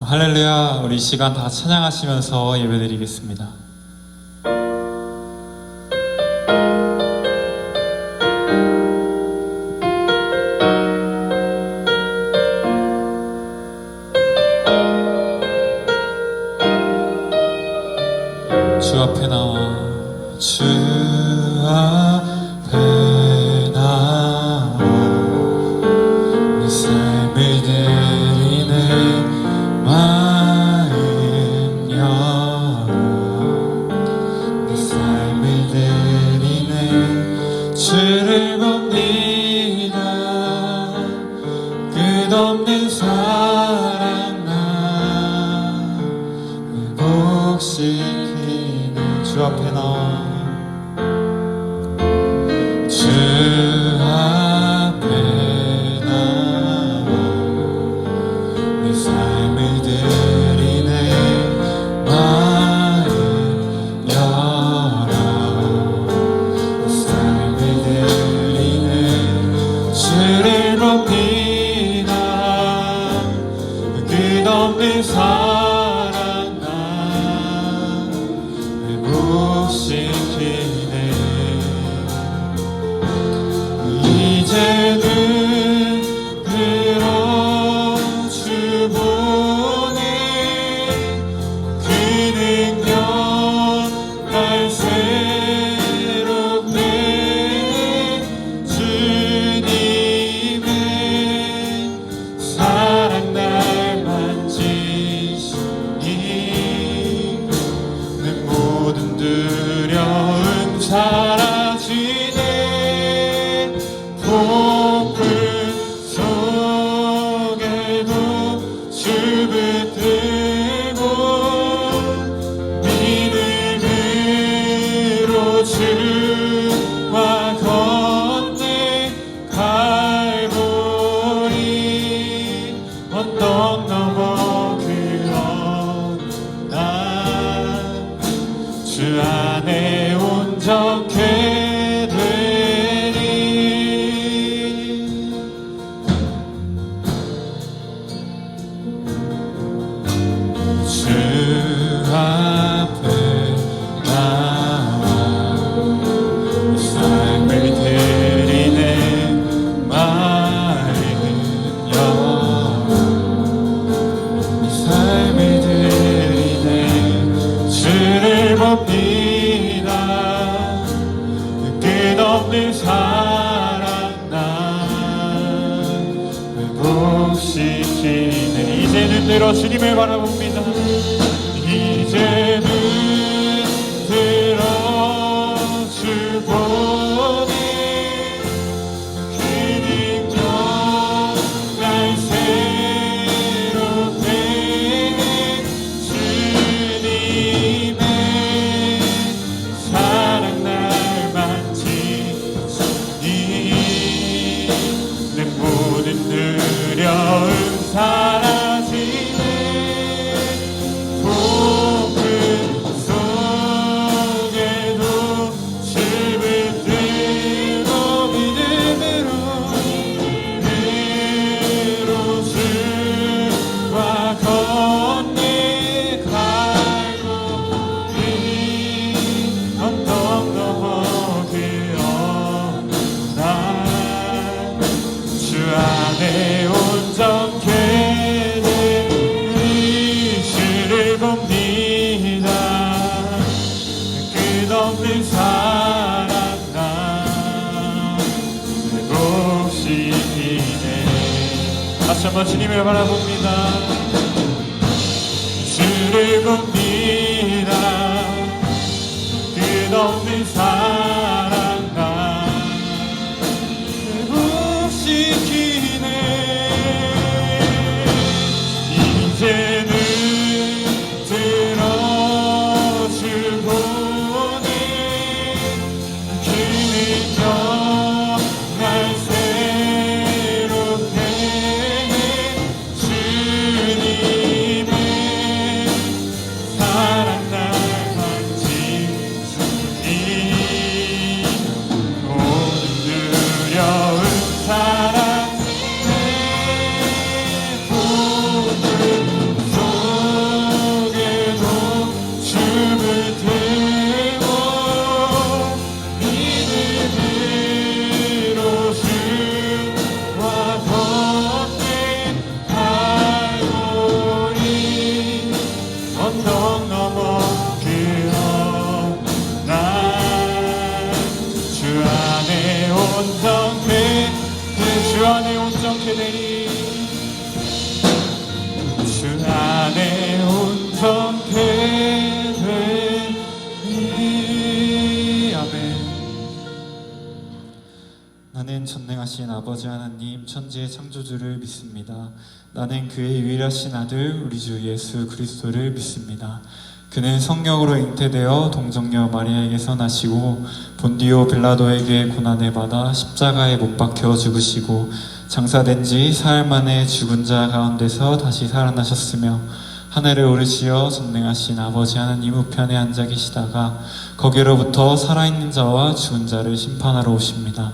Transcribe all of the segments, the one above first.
할렐루야. 우리 이 시간 다 찬양하시면서 예배드리겠습니다. 주 앞에 나와 주 앞에 나와 내 삶을 드리네 마음 열어 내 삶을 드리네 주를 봅니다 끝없는 사랑 나 회복시키네 주 앞에 나와 주 앞에 나와 내 삶을 드리네 마음 열어 내 삶을 드리네 주를 봅니다 끝없는 사랑 나 회복시키네 이제는 들어주 보네 그 능력 날 새롭게 주님의 사랑 날 만지시니 내 모든 두려움 사라지네 폭풍 속에도 주 붙들고 믿음으로 주와 건네 갈보리 언덕 넘어 그런 날 주 안에 온전케 되리 주 앞에 나와 내 삶을 드리네 마음 열어 내 삶을 드리네 주를 봅니다 끝없는 사랑 나 회복시키네 이제는 들어 주님을 바라봅니다 이제는 들어 주 보네 그 능력 날 새롭게 주님의 사랑 날 만지시니 내 모든 두려움 사라지네 폭풍 속에도 주 붙들고 믿음으로 주와 건네 갈고리 언덕 넘어 그런 날 주 안에 온전케 되리 주를 봅니다 끝없는 사랑 나 회복시키네 다시 한번 주님을 바라봅니다 주를 봅니다 끝없는 사랑 나 회복시키네 이제는 들어주 보네 그 능력 날 새롭게 주님의 사랑 날 만지시니 안에 온전케 되니. 아멘. 나는 전능하신 아버지 하나님 천지의 창조주를 믿습니다. 나는 그의 유일하신 아들 우리 주 예수 그리스도를 믿습니다. 그는 성령으로 잉태되어 동정녀 마리아에게서 나시고 본디오 빌라도에게 고난을 받아 십자가에 못 박혀 죽으시고 장사된 지 사흘 만에 죽은 자 가운데서 다시 살아나셨으며 하늘에 오르시어 전능하신 아버지 하나님 우편에 앉아 계시다가 거기로부터 살아있는 자와 죽은 자를 심판하러 오십니다.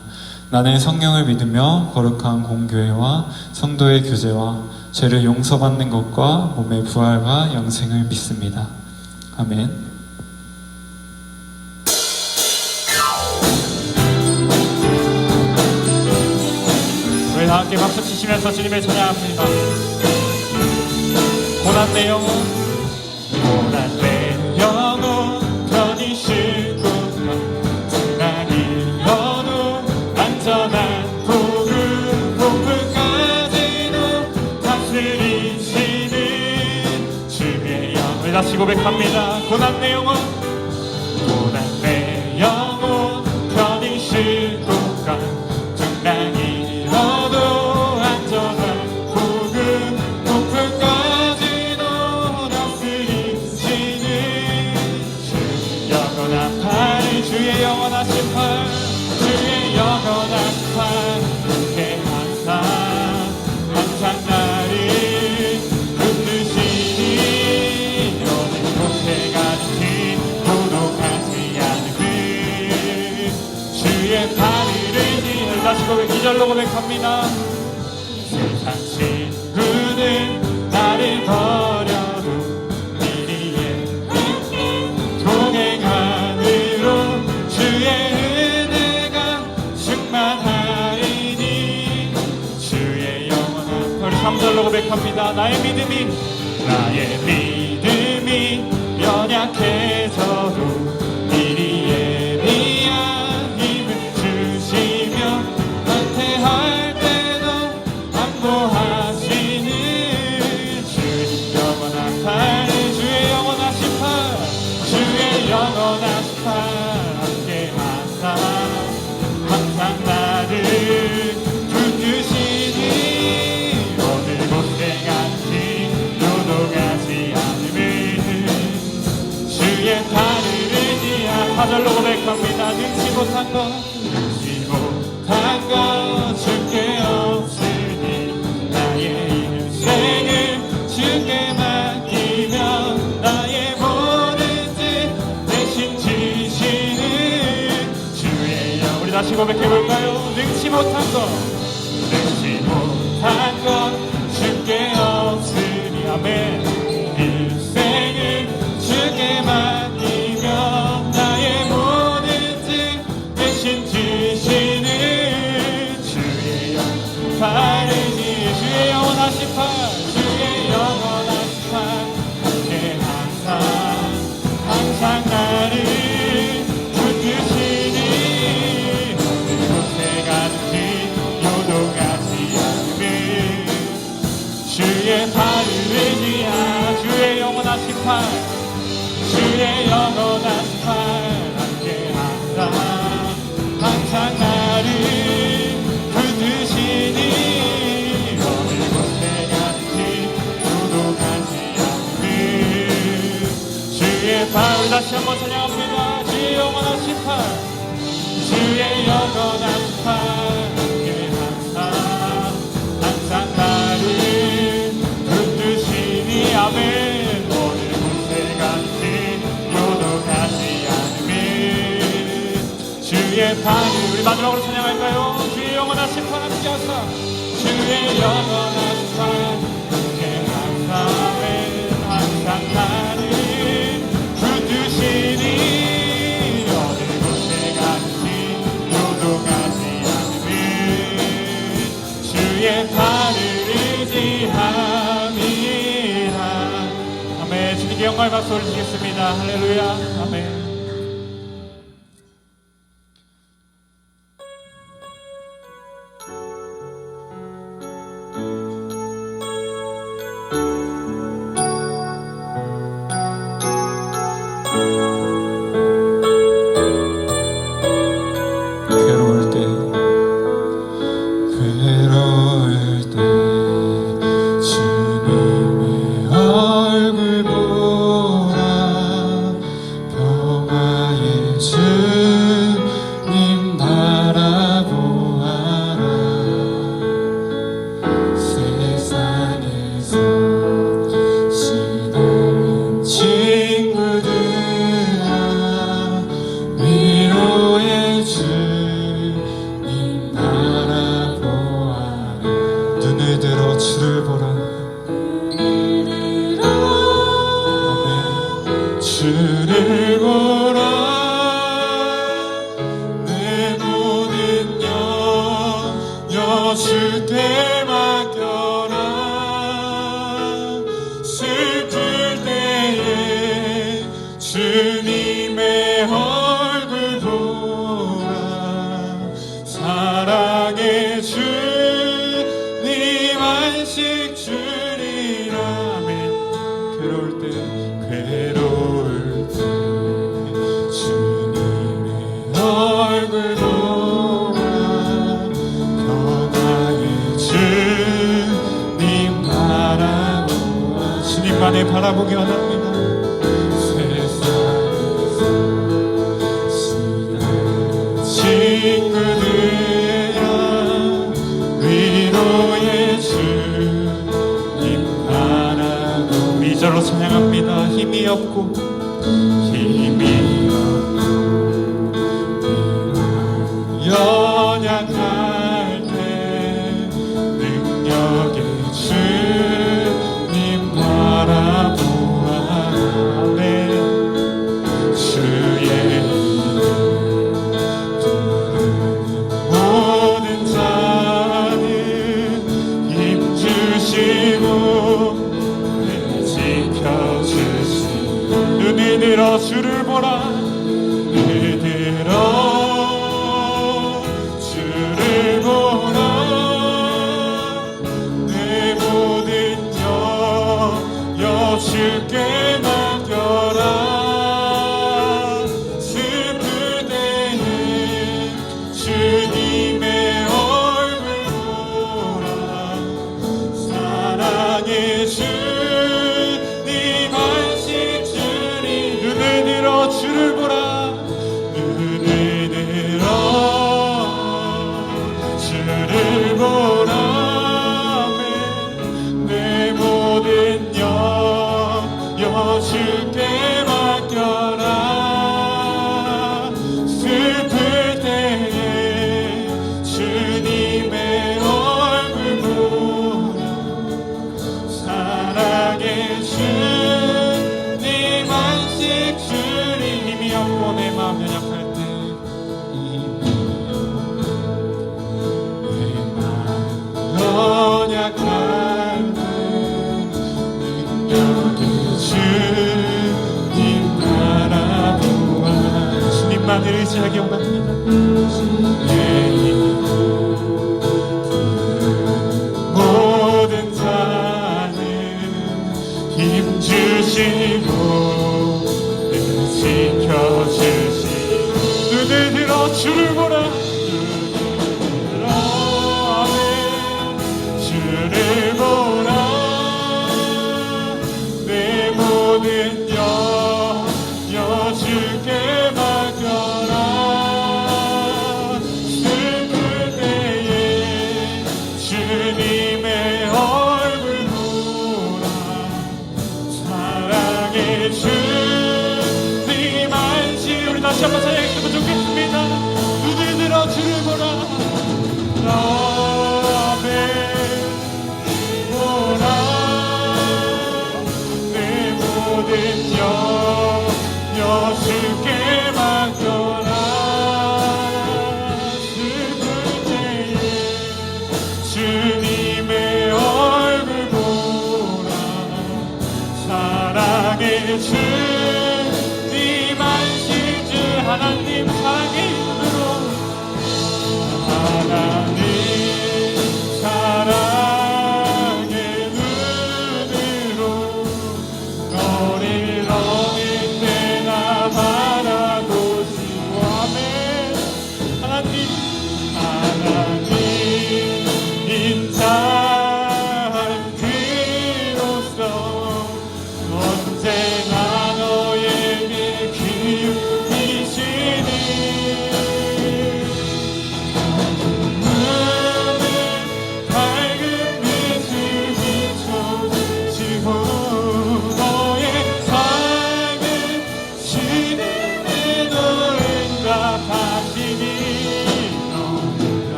나는 성령을 믿으며 거룩한 공교회와 성도의 교제와 죄를 용서받는 것과 몸의 부활과 영생을 믿습니다. 아멘. 우리 다 함께 박수 치시면서 주님을 찬양합니다. 고난 내 영혼, 고난 내 영혼 편히 쉬고 나기어도 안전한 복음까지도 다스리시는 주의 영을 다시 고백합니다. 고난 내 영혼, 고난 내 영혼 편히 쉬고 나기어도 안전한 복음까지도 다스리시는 주의 영원한 팔, 주의 영원하신 팔, 주의 영원한 팔 함께 항상 나를 붙드시니 어느 곳에 가든지 도둑하지 않는 주의 팔을 의지해 다시 고백 2절로 고백합니다. 세상 친구는 나를 버려도 미리에 동행하느로 주의 은혜가 충만하리니 주의 영원한 우리 3절로 고백합니다. 나의 믿음이 연약해져도 미리 예비한 힘을 주시며 은퇴할 때도 안보하시는 주의 영원한 팔, 주의 영원하신 팔, 주의 영원하신 팔 함께 항상 나를 붙드시니 어느 곳에 간지 요동하지 않음을 주의 팔을 의지하 4절로 고백합니다. 능치 못한 것 주께 없으니 나의 인생을 주께 맡기며 나의 모든 죄 대신 지시는 주의 영 우리 다시 고백해볼까요? 능치 못한 것 주께 없으니 아멘 인생을 주께 맡기며 나의 모든 죄 대신 지시는 주의 영 팔이니 주의 영원하신 팔 주의 영원하신 팔 함께 항상 나를 붙드시니 어느 곳에 가든지 요동하지 않음을 주의 팔을 의지하 주의 영원하신 팔 주의 영원하신 팔 함께 항상 나를 붙드시니 어느 곳에 가든지 요동하지 않음을 주의 팔 우리 다시 한번 찬양합니다. 주의 영원하신 팔 주의 영원하신 팔 함께 항상 나를 붙드시니 아멘 어느 곳에 간지 요동하지 않음을 주의 팔을 우리 마지막으로 찬양할까요? 주의 영원하신 팔 함께 하사 주의 영원하신 팔 함께 항상 나를 붙드시니 어느 곳에 간지 요동하지 않음을 주의 팔을 의지함이라 아멘. 주님께 영광의 박수 올리시겠습니다. 할렐루야 아멘. 주를 보라 내 모든 영역 주께 맡겨라 슬플 때에 주님의 얼굴 보라 사랑의 주님 안식 주리라 아멘 괴로울 때 주님의 얼굴 보라 평화의 주님 바라보아 주님만을 바라보기 원합니다 세상에서 친구들야 위로의 주님 바라보 2절로 찬양합니다 힘이 없고 연약할 때 능력의 주님 바라보아 주의 모든 자는 힘 주시고 지켜주시고 눈을 들어 주를 보라 눈을 들어 주를 보라 내 모든 영역 주께 맡겨라 슬플 때에 주님의 얼굴 보라 사랑의 주님 안식 주리 눈을 들어 주를 보라 눈을 들어 주를 보라 내 모든 영역 주께 맡겨라 슬플 때에 주님의 얼굴 보라 사랑의 주님 안식 주리 힘이 없고 내 마음 연약할 때 연약할 때 능력의 주님 바라보아 주님만을 의지하기 원합니다 모든 자는 힘 주시고 지켜주시고 눈을 들어 주를 보라 주를 보라 내 모든 영역 주께 맡겨라 슬플 때에 주님의 얼굴 보라 사랑의 주님 안식 우리 다시 한번 찬양했으면 좋겠습니다 눈을 들어 주를 보라 주께 맡겨라 슬플 때에 주님의 얼굴 보라 사랑의 주님 안식 주 하나님 사랑의 눈으로 하나님 사랑의 눈으로 너를 어릴 때나 바라보시고 아멘 하나님 인자한 그로서 언제나 너에게 기울이시는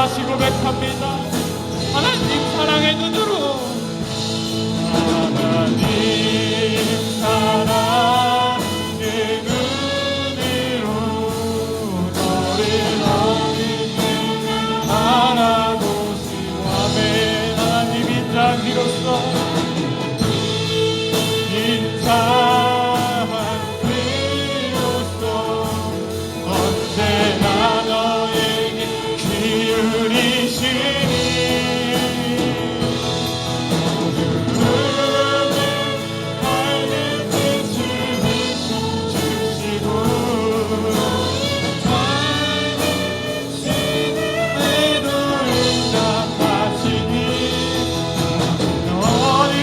다시 고백합니다. 하나님 사랑의 눈으로, 하나님 사랑의 눈으로 너를 바라보시고, 아멘. 하나님 인자기로서 인자기로서 언제나 너에게 기울이시니 어둠을 밝은 빛을 주시고 시대에도 응답하시니 어디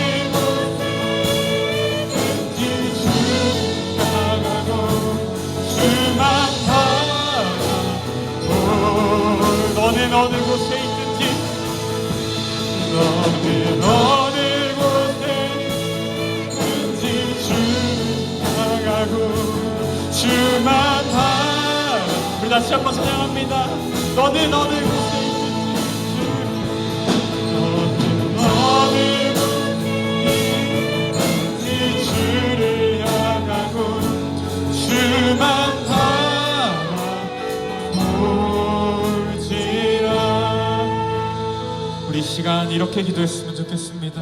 곳에든지 주 나가고 주만 너는 어느 곳에 있든지, 너는 어느 곳에 있든지 주 나가고 주만 바라. 우리 다시 한번 찬양합니다. 너는 어느 곳에 있든지 너는 어느 곳에 있든지 주를 향하고 주만 우리 시간 이렇게 기도했으면 좋겠습니다.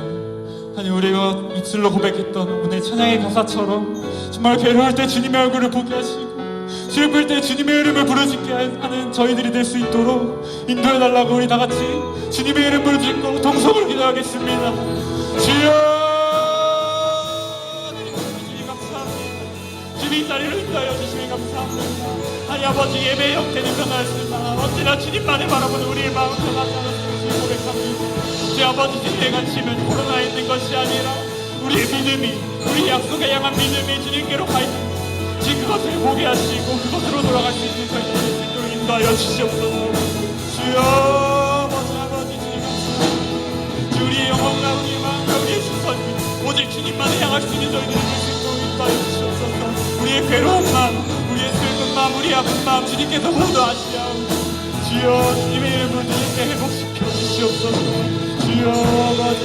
하나님, 우리가 입술로 고백했던 오늘 찬양의 가사처럼 정말 괴로울 때 주님의 얼굴을 보게 하시고 슬플 때 주님의 이름을 부르짖게 하는 저희들이 될 수 있도록 인도해달라고 우리 다같이 주님의 이름 부르짖고 동성으로 기도하겠습니다. 주여, 주님 감사합니다. 주님 이 자리를 인도하여 주시면 감사합니다. 하나님 아버지, 예배의 형태는 변하였으나 언제나 주님만을 바라보는 우리의 마음 변하지 않았습니다. 고백합니다. 주 아버지, 주님의 관심은 코로나에 있는 것이 아니라 우리의 믿음이, 우리 약속에 향한 믿음이 주님께로 가 있는 지금 그것을 보게 하시고 그것으로 돌아갈 수 있는 저희들 수 있도록 인도하여 주시옵소서. 주여, 아버지 주님 감사합니다. 주 우리의 영혼과 우리의 마음과 우리의 신선이 오직 주님만을 향할 수 있는 저희들을 될 수 있도록 인도하여 주시옵소서. 우리의 괴로운 마음, 우리의 슬픈 마음, 우리의 아픈 마음 주님께서 모두 아시옵소서. 주여, 주님의 이름으로 주님께 회복시켜 주시옵소서. 주여, 아버지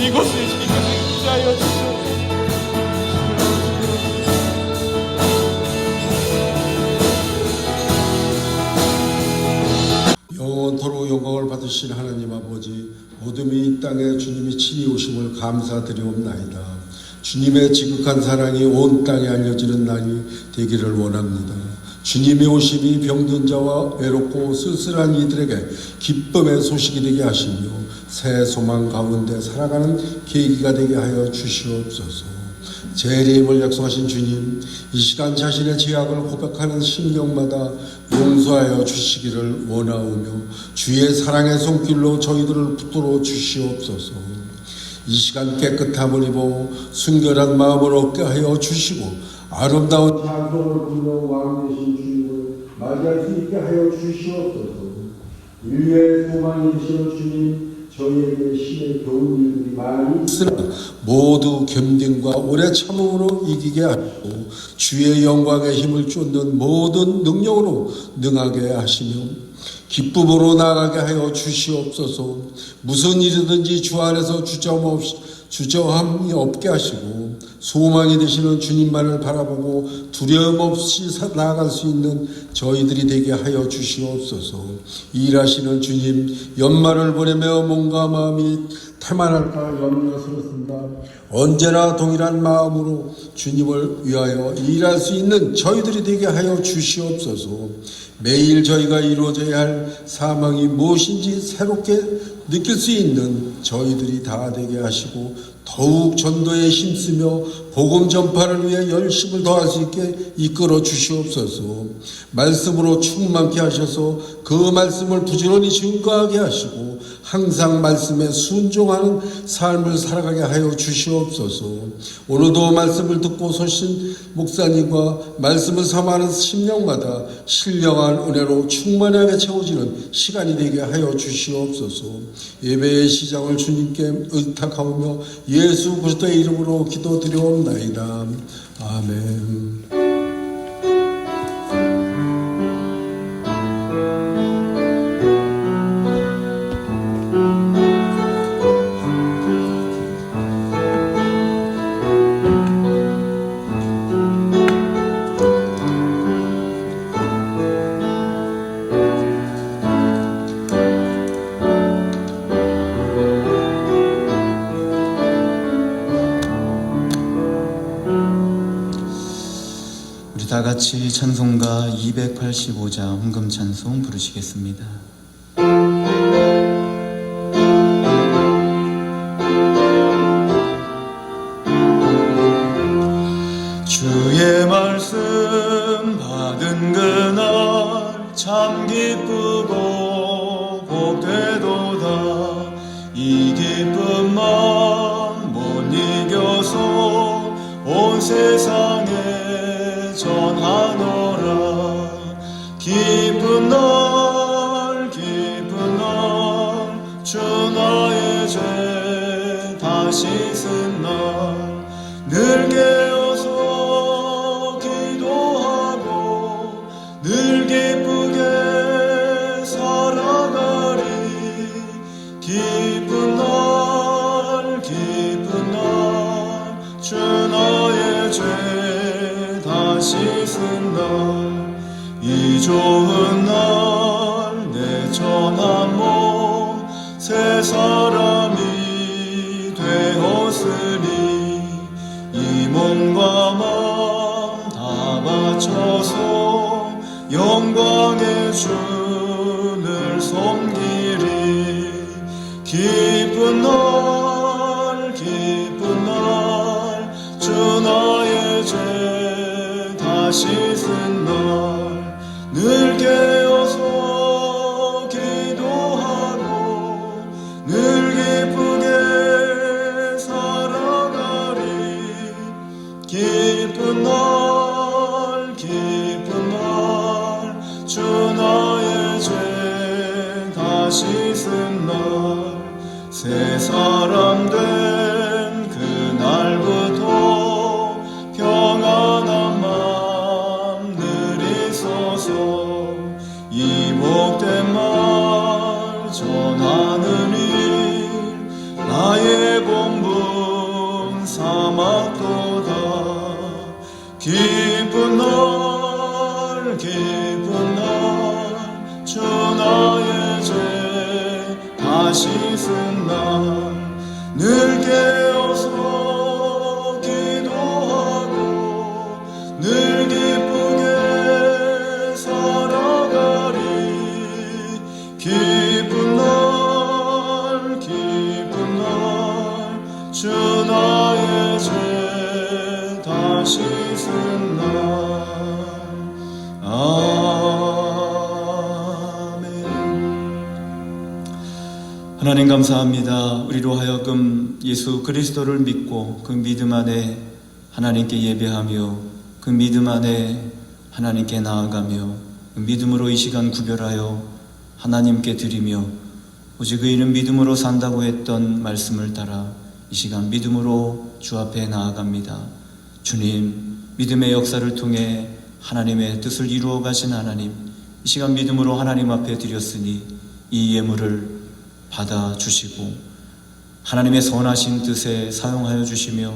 이곳을 주님께서 인도하여 주시옵소서. 영원토록 영광을 받으신 하나님 아버지, 어둠이 이 땅에 주님이 친히 오심을 감사드리옵나이다. 주님의 지극한 사랑이 온 땅에 알려지는 날이 되기를 원합니다. 주님의 오심이 병든 자와 외롭고 쓸쓸한 이들에게 기쁨의 소식이 되게 하시며 새 소망 가운데 살아가는 계기가 되게 하여 주시옵소서. 재림을 약속하신 주님, 이 시간 자신의 죄악을 고백하는 심령마다 용서하여 주시기를 원하오며 주의 사랑의 손길로 저희들을 붙들어 주시옵소서. 이 시간 깨끗함을 입어 순결한 마음을 얻게 하여 주시고 아름다운 찬송을 부르며 왕 되신 주님을 맞이할 수 있게 하여 주시옵소서. 인류의 소망이 되시는 주님, 저희에게 신의 좋은 일들이 많이 있으나 모두 겸dim과 오래 참음으로 이기게 하시고 주의 영광의 힘을 쫓는 모든 능력으로 능하게 하시며 기쁨으로 나아가게 하여 주시옵소서. 무슨 일이든지 주 안에서 주저함이 없게 하시고 소망이 되시는 주님만을 바라보고 두려움 없이 나아갈 수 있는 저희들이 되게 하여 주시옵소서. 일하시는 주님, 연말을 보내며 몸과 마음이 태만할까 염려스럽습니다. 언제나 동일한 마음으로 주님을 위하여 일할 수 있는 저희들이 되게 하여 주시옵소서. 매일 저희가 이루어져야 할 사명이 무엇인지 새롭게 느낄 수 있는 저희들이 다 되게 하시고 더욱 전도에 힘쓰며 복음 전파를 위해 열심을 더할 수 있게 이끌어 주시옵소서. 말씀으로 충만케 하셔서 그 말씀을 부지런히 증거하게 하시고 항상 말씀에 순종하는 삶을 살아가게 하여 주시옵소서. 오늘도 말씀을 듣고 서신 목사님과 말씀을 삼아하는 심령마다 신령한 은혜로 충만하게 채워지는 시간이 되게 하여 주시옵소서. 예배의 시작을 주님께 의탁하오며 예수 그리스도의 이름으로 기도드리옵나이다. 아멘. 같이 찬송가 285장 헌금 찬송 부르시겠습니다. 주의 말씀 받은 그날 참 기쁘고 복되도다. 이 기쁨만 못 이겨서 온 세상에 전하노라. 기쁜 날 기쁜 날 주 나의 죄 다 씻은 날 늘 깨어서 기도하고 늘 기쁘게 살아가리. 기쁜 날 주 나의 죄 다 씻은 날 이 좋은 날 내 전한 몸 새 사람이 되었으니 이 몸과 마음 다 바쳐서 영광의 주를 섬기리. 기쁜 날 주 나의 죄 다 씻은 날 늘 깨어서 기도하고 늘 기쁘게 살아가리. 기쁜 날 주 나의 죄 다 씻은 날 새 사람 된 그날부터 평안한 맘 늘 있어서 이 복된 말 전하는 일 나의 본분 삼았도다. 기쁜 날 주 나의 죄 다 씻은 날 늘 깨어서 기도하고 늘 기쁘게 살아가리. 기쁜 날 주 나의 죄 다 씻은 날. 하나님 감사합니다. 우리로 하여금 예수 그리스도를 믿고 그 믿음 안에 하나님께 예배하며 그 믿음 안에 하나님께 나아가며 그 믿음으로 이 시간 구별하여 하나님께 드리며 오직 그이는 믿음으로 산다고 했던 말씀을 따라 이 시간 믿음으로 주 앞에 나아갑니다. 주님, 믿음의 역사를 통해 하나님의 뜻을 이루어 가신 하나님, 이 시간 믿음으로 하나님 앞에 드렸으니 이 예물을 받아주시고 하나님의 선하신 뜻에 사용하여 주시며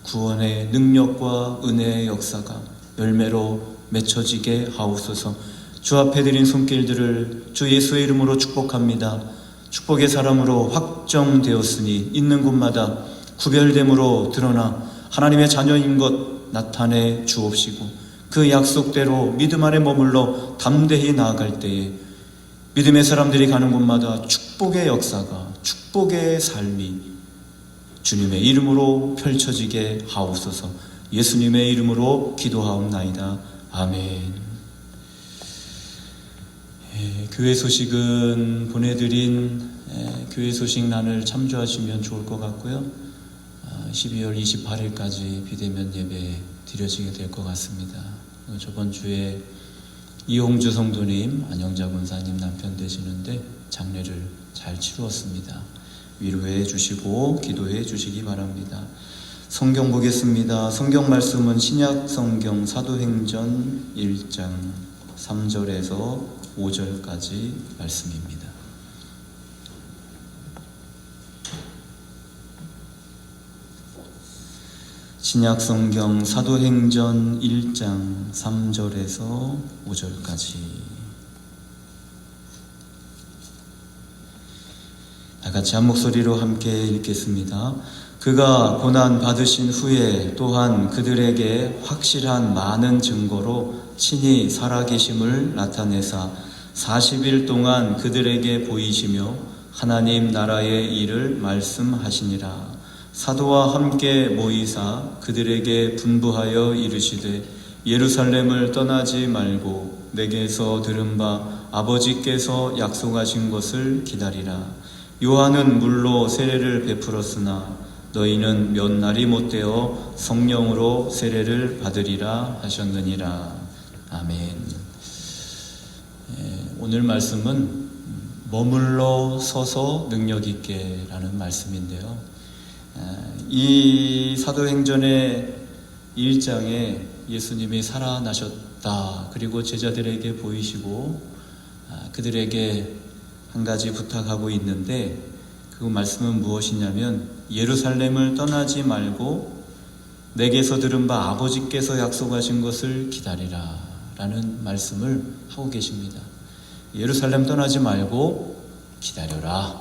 구원의 능력과 은혜의 역사가 열매로 맺혀지게 하옵소서. 주 앞에 드린 손길들을 주 예수의 이름으로 축복합니다. 축복의 사람으로 확정되었으니 있는 곳마다 구별됨으로 드러나 하나님의 자녀인 것 나타내 주옵시고 그 약속대로 믿음 안에 머물러 담대히 나아갈 때에 믿음의 사람들이 가는 곳마다 축복의 역사가, 축복의 삶이 주님의 이름으로 펼쳐지게 하옵소서. 예수님의 이름으로 기도하옵나이다. 아멘. 교회 소식은 보내드린 교회 소식란을 참조하시면 좋을 것 같고요. 12월 28일까지 비대면 예배 드려지게 될 것 같습니다. 저번 주에 이홍주 성도님, 안영자 권사님 남편 되시는데 장례를 잘 치루었습니다. 위로해 주시고 기도해 주시기 바랍니다. 성경 보겠습니다. 성경 말씀은 신약 성경 사도행전 1장 3절에서 5절까지 말씀입니다. 신약 성경 사도행전 1장 3절에서 5절까지. 다 같이 한 목소리로 함께 읽겠습니다. 그가 고난 받으신 후에 또한 그들에게 확실한 많은 증거로 친히 살아계심을 나타내사 40일 동안 그들에게 보이시며 하나님 나라의 일을 말씀하시니라. 사도와 함께 모이사 그들에게 분부하여 이르시되 예루살렘을 떠나지 말고 내게서 들은 바 아버지께서 약속하신 것을 기다리라. 요한은 물로 세례를 베풀었으나 너희는 몇 날이 못되어 성령으로 세례를 받으리라 하셨느니라. 아멘. 오늘 말씀은 머물러 서서 능력 있게 라는 말씀인데요. 이 사도행전의 1장에 예수님이 살아나셨다. 그리고 제자들에게 보이시고 그들에게 한 가지 부탁하고 있는데 그 말씀은 무엇이냐면 예루살렘을 떠나지 말고 내게서 들은 바 아버지께서 약속하신 것을 기다리라 라는 말씀을 하고 계십니다. 예루살렘 떠나지 말고 기다려라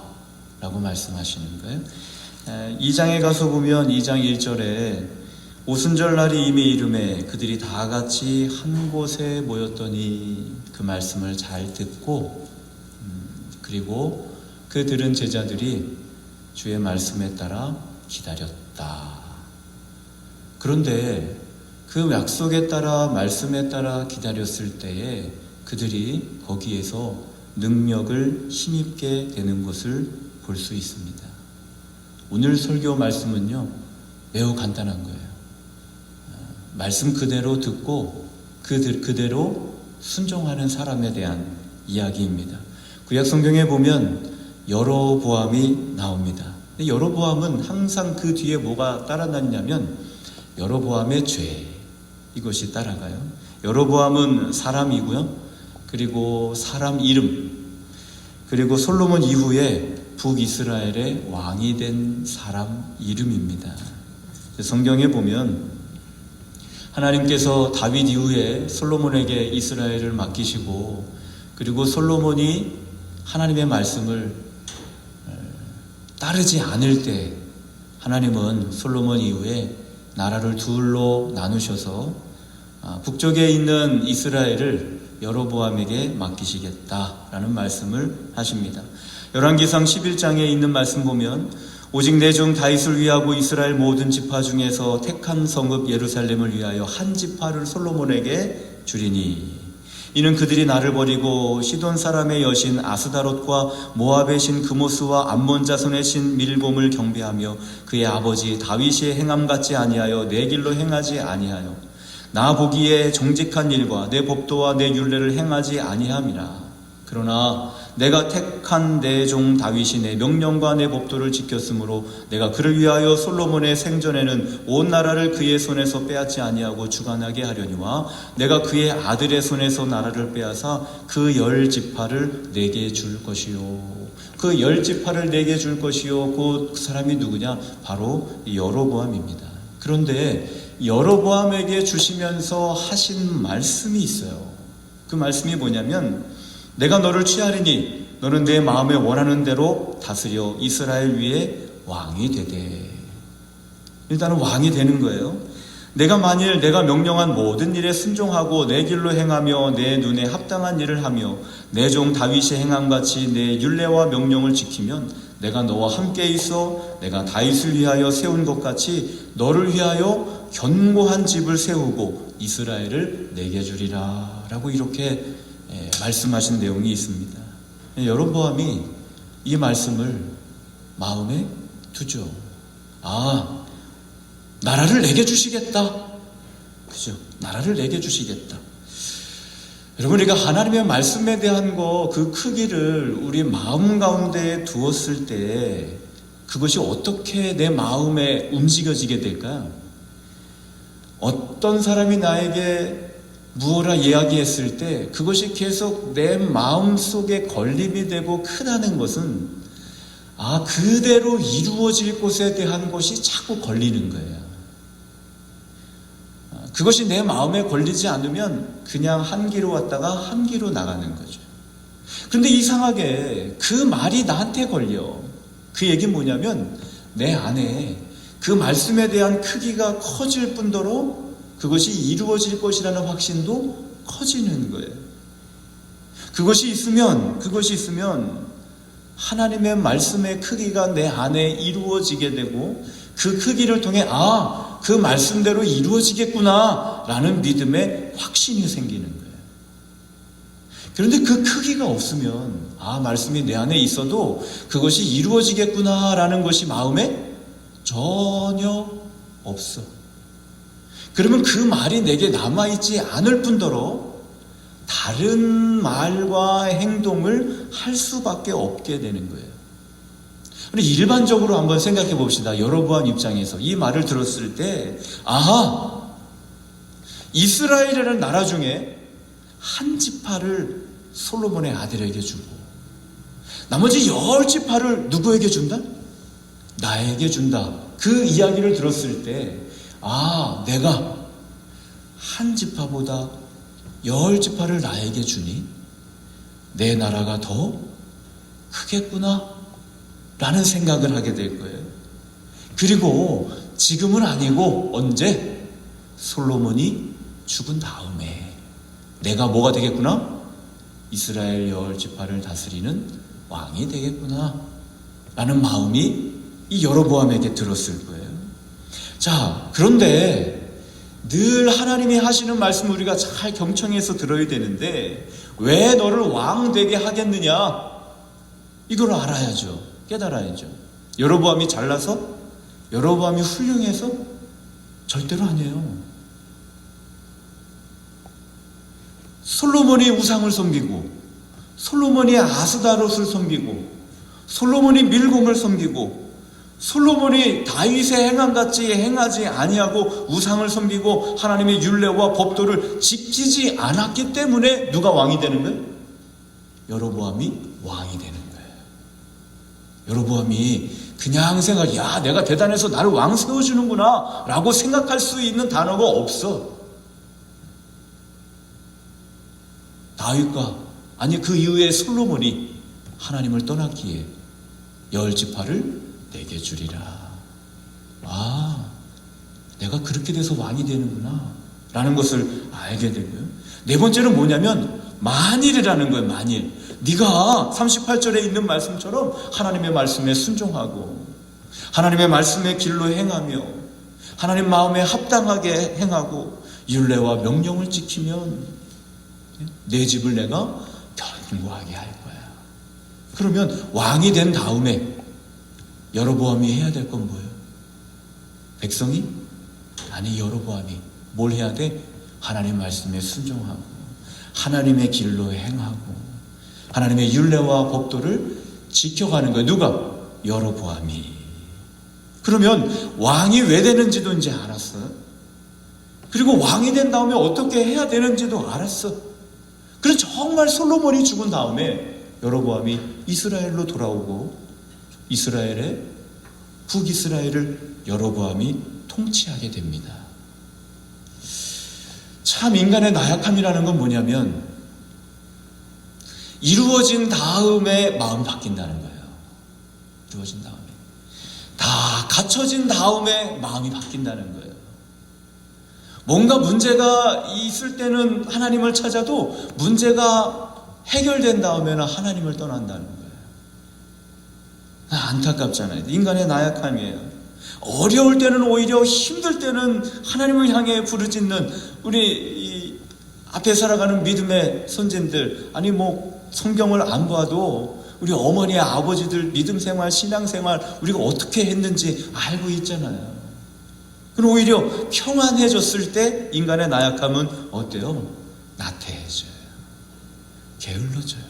라고 말씀하시는 거예요. 2장에 가서 보면 2장 1절에 오순절 날이 이미 이름에 그들이 다 같이 한 곳에 모였더니 그 말씀을 잘 듣고 그리고 그 들은 제자들이 주의 말씀에 따라 기다렸다. 그런데 그 약속에 따라 말씀에 따라 기다렸을 때에 그들이 거기에서 능력을 힘입게 되는 것을 볼 수 있습니다. 오늘 설교 말씀은요 매우 간단한 거예요. 말씀 그대로 듣고 그대로 순종하는 사람에 대한 이야기입니다. 구약 성경에 보면 여로보암이 나옵니다. 근데 여로보암은 항상 그 뒤에 뭐가 따라다니냐면 여로보암의 죄, 이것이 따라가요. 여로보암은 사람이고요. 그리고 사람 이름, 그리고 솔로몬 이후에 북이스라엘의 왕이 된 사람 이름입니다. 성경에 보면 하나님께서 다윗 이후에 솔로몬에게 이스라엘을 맡기시고 그리고 솔로몬이 하나님의 말씀을 따르지 않을 때 하나님은 솔로몬 이후에 나라를 둘로 나누셔서 북쪽에 있는 이스라엘을 여로보암에게 맡기시겠다라는 말씀을 하십니다. 열왕기상 11장에 있는 말씀 보면 오직 내 종 다윗을 위하고 이스라엘 모든 지파 중에서 택한 성읍 예루살렘을 위하여 한 지파를 솔로몬에게 주리니 이는 그들이 나를 버리고 시돈 사람의 여신 아스다롯과 모압의 신 그모스와 암몬 자손의 신 밀곰을 경배하며 그의 아버지 다윗의 행함 같지 아니하여 내 길로 행하지 아니하여 나 보기에 정직한 일과 내 법도와 내 율례를 행하지 아니함이라. 그러나 내가 택한 내 종 다윗이 내 명령과 내 법도를 지켰으므로 내가 그를 위하여 솔로몬의 생전에는 온 나라를 그의 손에서 빼앗지 아니하고 주관하게 하려니와 내가 그의 아들의 손에서 나라를 빼앗아 그 10지파를 내게 줄 것이요. 그 10지파를 내게 줄 것이요. 그 사람이 누구냐? 바로 여로보암입니다. 그런데 여로보암에게 주시면서 하신 말씀이 있어요. 그 말씀이 뭐냐면 내가 너를 취하리니 너는 내 마음에 원하는 대로 다스려 이스라엘 위에 왕이 되되. 일단은 왕이 되는 거예요. 내가 만일 내가 명령한 모든 일에 순종하고 내 길로 행하며 내 눈에 합당한 일을 하며 내 종 다윗의 행함같이 내 율례와 명령을 지키면 내가 너와 함께 있어 내가 다윗을 위하여 세운 것 같이 너를 위하여 견고한 집을 세우고 이스라엘을 내게 주리라 라고 이렇게 말씀하신 내용이 있습니다. 여로보암이 이 말씀을 마음에 두죠. 나라를 내게 주시겠다. 그죠? 나라를 내게 주시겠다. 여러분, 우리가 하나님의 말씀에 대한 그 크기를 우리 마음 가운데 두었을 때 그것이 어떻게 내 마음에 움직여지게 될까요? 어떤 사람이 나에게 무엇라 이야기했을 때 그것이 계속 내 마음속에 걸림이 되고 크다는 것은 그대로 이루어질 것에 대한 것이 자꾸 걸리는 거예요. 그것이 내 마음에 걸리지 않으면 그냥 한 길로 왔다가 한 길로 나가는 거죠. 그런데 이상하게 그 말이 나한테 걸려. 그 얘기는 뭐냐면 내 안에 그 말씀에 대한 크기가 커질 뿐더러 그것이 이루어질 것이라는 확신도 커지는 거예요. 그것이 있으면 하나님의 말씀의 크기가 내 안에 이루어지게 되고 그 크기를 통해 그 말씀대로 이루어지겠구나 라는 믿음의 확신이 생기는 거예요. 그런데 그 크기가 없으면 말씀이 내 안에 있어도 그것이 이루어지겠구나 라는 것이 마음에 전혀 없어. 그러면 그 말이 내게 남아있지 않을 뿐더러 다른 말과 행동을 할 수밖에 없게 되는 거예요. 그런데 일반적으로 한번 생각해 봅시다. 여로보암 입장에서 이 말을 들었을 때 이스라엘이라는 나라 중에 한 지파를 솔로몬의 아들에게 주고 나머지 10지파를 누구에게 준다? 나에게 준다. 그 이야기를 들었을 때 내가 한 지파보다 10지파를 나에게 주니 내 나라가 더 크겠구나 라는 생각을 하게 될 거예요. 그리고 지금은 아니고 언제? 솔로몬이 죽은 다음에 내가 뭐가 되겠구나? 이스라엘 10지파를 다스리는 왕이 되겠구나 라는 마음이 이 여로보암에게 들었을 거예요. 자, 그런데 늘 하나님이 하시는 말씀 우리가 잘 경청해서 들어야 되는데 왜 너를 왕 되게 하겠느냐? 이걸 알아야죠. 깨달아야죠. 여로보암이 잘나서? 여로보암이 훌륭해서? 절대로 아니에요. 솔로몬이 우상을 섬기고 솔로몬이 아스다롯을 섬기고 솔로몬이 밀곰을 섬기고 솔로몬이 다윗의 행함같이 행하지 아니하고 우상을 섬기고 하나님의 율례와 법도를 지키지 않았기 때문에 누가 왕이 되는 거예요? 여로보암이 왕이 되는 거예요. 여로보암이 그냥 내가 대단해서 나를 왕 세워주는구나 라고 생각할 수 있는 단어가 없어. 다윗과 그 이후에 솔로몬이 하나님을 떠났기에 10지파를 내게 주리라. 내가 그렇게 돼서 왕이 되는구나 라는 것을 알게 되고요. 네 번째는 뭐냐면 만일이라는 거예요. 만일 네가 38절에 있는 말씀처럼 하나님의 말씀에 순종하고 하나님의 말씀의 길로 행하며 하나님 마음에 합당하게 행하고 율례와 명령을 지키면 내 집을 내가 견고하게 할 거야. 그러면 왕이 된 다음에 여로보암이 해야 될 건 뭐예요? 백성이? 아니, 여로보암이 뭘 해야 돼? 하나님 말씀에 순종하고 하나님의 길로 행하고 하나님의 율례와 법도를 지켜가는 거예요. 누가? 여로보암이. 그러면 왕이 왜 되는지도 이제 알았어요. 그리고 왕이 된 다음에 어떻게 해야 되는지도 알았어. 그래서 정말 솔로몬이 죽은 다음에 여로보암이 이스라엘로 돌아오고 북이스라엘을 여로보암이 통치하게 됩니다. 참 인간의 나약함이라는 건 뭐냐면 이루어진 다음에 마음이 바뀐다는 거예요. 이루어진 다음에 다 갖춰진 다음에 마음이 바뀐다는 거예요. 뭔가 문제가 있을 때는 하나님을 찾아도 문제가 해결된 다음에는 하나님을 떠난다는 거예요. 안타깝잖아요. 인간의 나약함이에요. 어려울 때는 오히려 힘들 때는 하나님을 향해 부르짖는 우리 앞에 살아가는 믿음의 선진들, 성경을 안 봐도 우리 어머니 아버지들 믿음 생활, 신앙 생활 우리가 어떻게 했는지 알고 있잖아요. 그럼 오히려 평안해졌을 때 인간의 나약함은 어때요? 나태해져요. 게을러져요.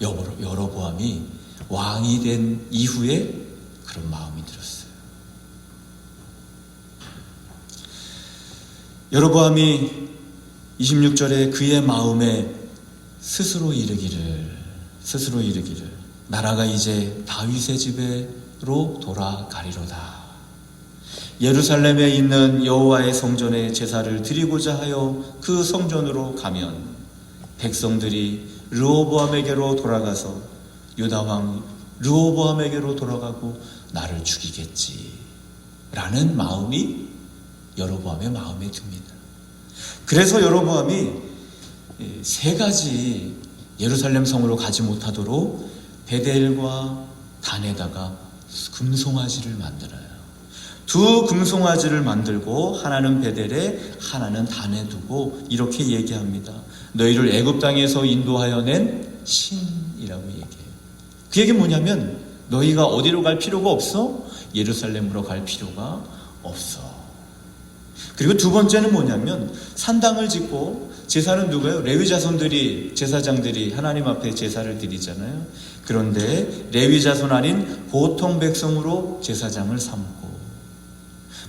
여로보암이 왕이 된 이후에 그런 마음이 들었어요. 여로보암이 26절에 그의 마음에 스스로 이르기를 나라가 이제 다윗의 집으로 돌아가리로다. 예루살렘에 있는 여호와의 성전에 제사를 드리고자 하여 그 성전으로 가면 백성들이 르호보암에게로 돌아가서 유다 왕 르호보암에게로 돌아가고 나를 죽이겠지 라는 마음이 여로보암의 마음에 듭니다. 그래서 여로보암이 세 가지 예루살렘 성으로 가지 못하도록 베델과 단에다가 금송아지를 만들어요. 두 금송아지를 만들고 하나는 베델에 하나는 단에 두고 이렇게 얘기합니다. 너희를 애굽 땅에서 인도하여 낸 신이라고 얘기해요. 그 얘기는 뭐냐면 너희가 어디로 갈 필요가 없어? 예루살렘으로 갈 필요가 없어. 그리고 두 번째는 뭐냐면 산당을 짓고 제사는 누구예요? 레위 자손들이, 제사장들이 하나님 앞에 제사를 드리잖아요. 그런데 레위 자손 아닌 보통 백성으로 제사장을 삼고,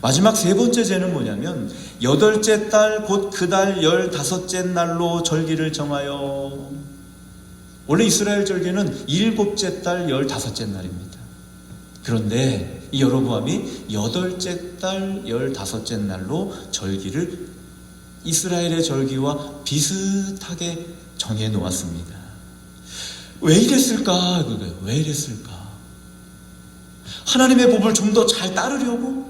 마지막 세 번째 제는 뭐냐면 8째 달 곧 그 달 15째 날로 절기를 정하여. 원래 이스라엘 절기는 7째 달 15째 날입니다. 그런데 이 여로보암이 8째 달 15째 날로 절기를 이스라엘의 절기와 비슷하게 정해 놓았습니다. 왜 이랬을까? 왜 이랬을까? 하나님의 법을 좀 더 잘 따르려고?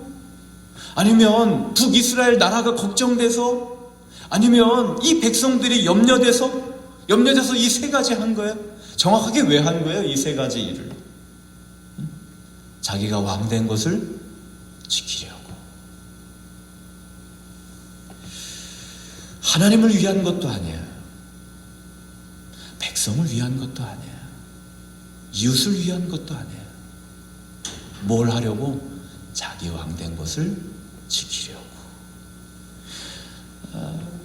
아니면 북이스라엘 나라가 걱정돼서? 아니면 이 백성들이 염려돼서 이 세 가지 한 거예요? 정확하게 왜 한 거예요? 이 세 가지 일을. 자기가 왕된 것을 지키려고. 하나님을 위한 것도 아니에요. 백성을 위한 것도 아니에요. 이웃을 위한 것도 아니에요. 뭘 하려고? 자기 왕된 것을 지키려고.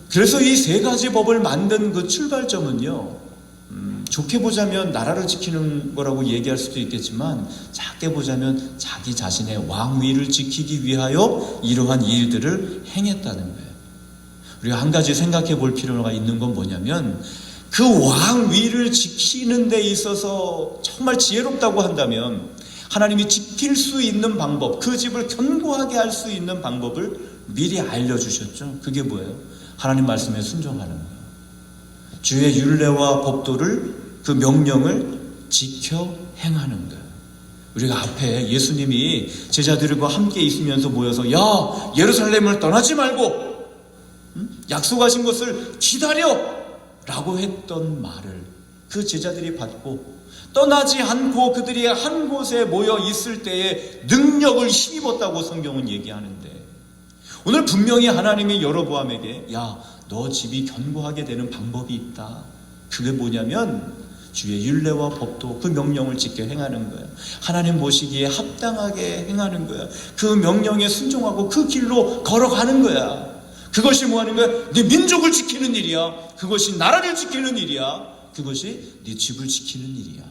그래서 이 세 가지 법을 만든 그 출발점은요, 좋게 보자면 나라를 지키는 거라고 얘기할 수도 있겠지만 작게 보자면 자기 자신의 왕위를 지키기 위하여 이러한 일들을 행했다는 거예요. 우리가 한 가지 생각해 볼 필요가 있는 건 뭐냐면 그 왕위를 지키는 데 있어서 정말 지혜롭다고 한다면 하나님이 지킬 수 있는 방법, 그 집을 견고하게 할 수 있는 방법을 미리 알려주셨죠. 그게 뭐예요? 하나님 말씀에 순종하는 거예요. 주의 율례와 법도를, 그 명령을 지켜 행하는 거예요. 우리가 앞에 예수님이 제자들과 함께 있으면서 모여서 야, 예루살렘을 떠나지 말고 약속하신 것을 기다려 라고 했던 말을 그 제자들이 받고 떠나지 않고 그들이 한 곳에 모여 있을 때에 능력을 힘입었다고 성경은 얘기하는데, 오늘 분명히 하나님이 여로보암에게 야, 너 집이 견고하게 되는 방법이 있다. 그게 뭐냐면 주의 율례와 법도, 그 명령을 지켜 행하는 거예요. 하나님 보시기에 합당하게 행하는 거야. 그 명령에 순종하고 그 길로 걸어가는 거야. 그것이 뭐 하는 거야? 네 민족을 지키는 일이야. 그것이 나라를 지키는 일이야. 그것이 네 집을 지키는 일이야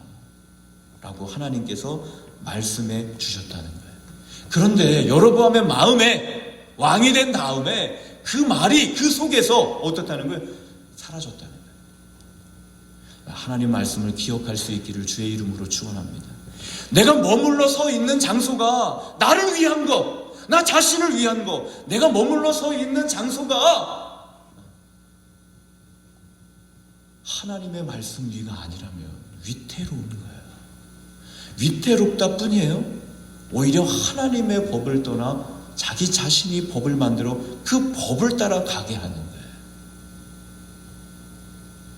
라고 하나님께서 말씀해 주셨다는 거예요. 그런데 여로보암의 마음에, 왕이 된 다음에 그 말이 그 속에서 어떻다는 거예요? 사라졌다는 거예요. 하나님 말씀을 기억할 수 있기를 주의 이름으로 축원합니다. 내가 머물러 서 있는 장소가 나를 위한 것, 나 자신을 위한 것, 내가 머물러 서 있는 장소가 하나님의 말씀 위가 아니라면 위태로운 거예요. 위태롭다 뿐이에요. 오히려 하나님의 법을 떠나 자기 자신이 법을 만들어 그 법을 따라 가게 하는 거예요.